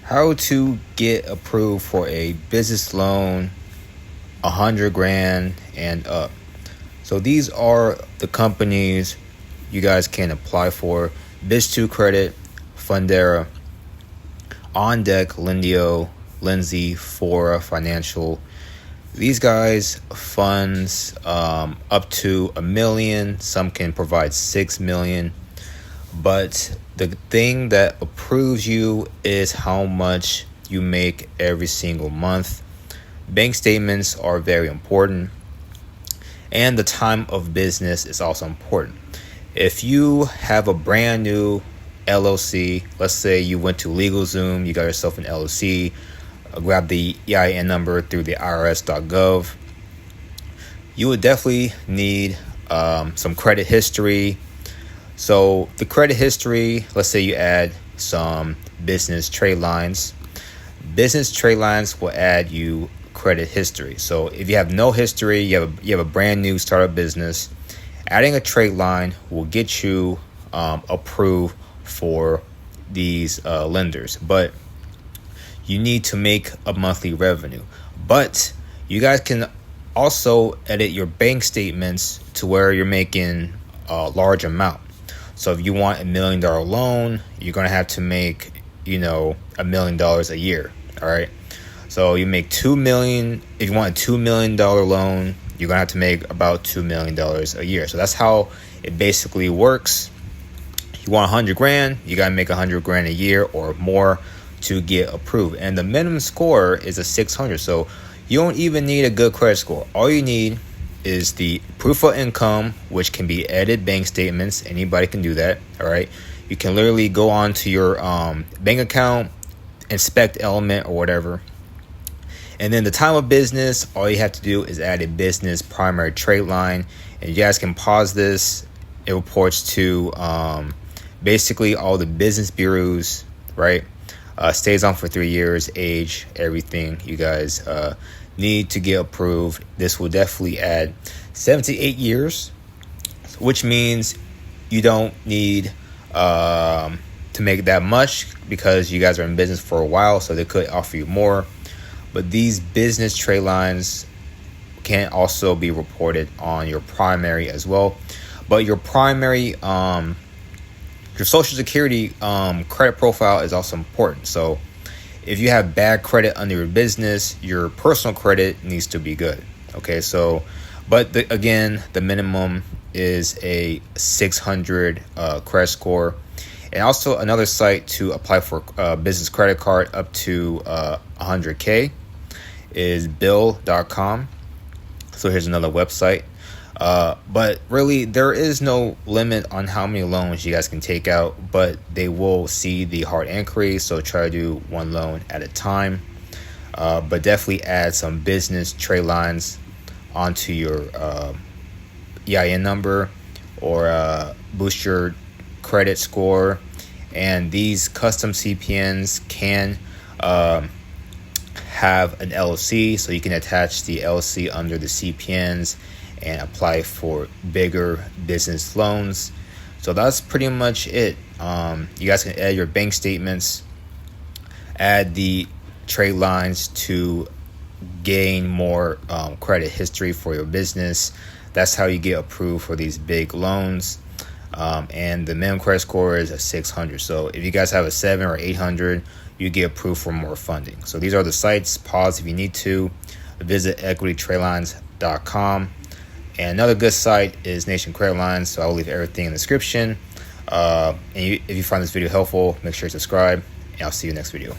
How to get approved for a business loan, 100 grand and up. So these are the companies you guys can apply for: Biz2 Credit, Fundera, On Deck, Lindio, Lindsay, Fora Financial. These guys funds up to $1 million. Some can provide $6 million. But the thing that approves you is how much you make every single month. Bank statements are very important. And the time of business is also important. If you have a brand new LLC, let's say you went to LegalZoom, you got yourself an LLC, grab the EIN number through the IRS.gov, you would definitely need some credit history. So the credit history, let's say you add some business trade lines. Business trade lines will add you credit history. So if you have no history, you have a brand new startup business, adding a trade line will get you approved for these lenders. But you need to make a monthly revenue. But you guys can also edit your bank statements to where you're making a large amount. So if you want $1 million loan, you're going to have to make, $1 million a year. All right. So you make $2 million. If you want a $2 million loan, you're going to have to make about $2 million a year. So that's how it basically works. You want 100 grand, you got to make 100 grand a year or more to get approved. And the minimum score is a 600. So you don't even need a good credit score. All you need is the proof of income, which can be edited bank statements. Anybody can do that. All right. You can literally go on to your bank account, inspect element or whatever. And then the time of business, all you have to do is add a business primary trade line. And you guys can pause this. It reports to basically all the business bureaus, right? Stays on for 3 years, age, everything you guys need to get approved. This will definitely add 7 to 8 years, which means you don't need to make that much because you guys are in business for a while, so they could offer you more. But these business trade lines can also be reported on your primary as well. But your primary, your Social Security credit profile is also important. So if you have bad credit under your business, your personal credit needs to be good. Okay, so, but again, the minimum is a 600 credit score. And also another site to apply for a business credit card up to 100K is bill.com. So here's another website. But really, there is no limit on how many loans you guys can take out, but they will see the hard inquiry. So try to do one loan at a time. But definitely add some business trade lines onto your EIN number or boost your credit score. And these custom CPNs can have an LLC, so you can attach the LLC under the CPNs and apply for bigger business loans. So that's pretty much it. You guys can add your bank statements, add the trade lines to gain more credit history for your business. That's how you get approved for these big loans. And the minimum credit score is a 600. So if you guys have a 7 or 800, you get approved for more funding. So these are the sites. Pause if you need to. Visit equitytradelines.com. And another good site is Nation Credit Lines. So I'll leave everything in the description. If you find this video helpful, make sure to subscribe. And I'll see you next video.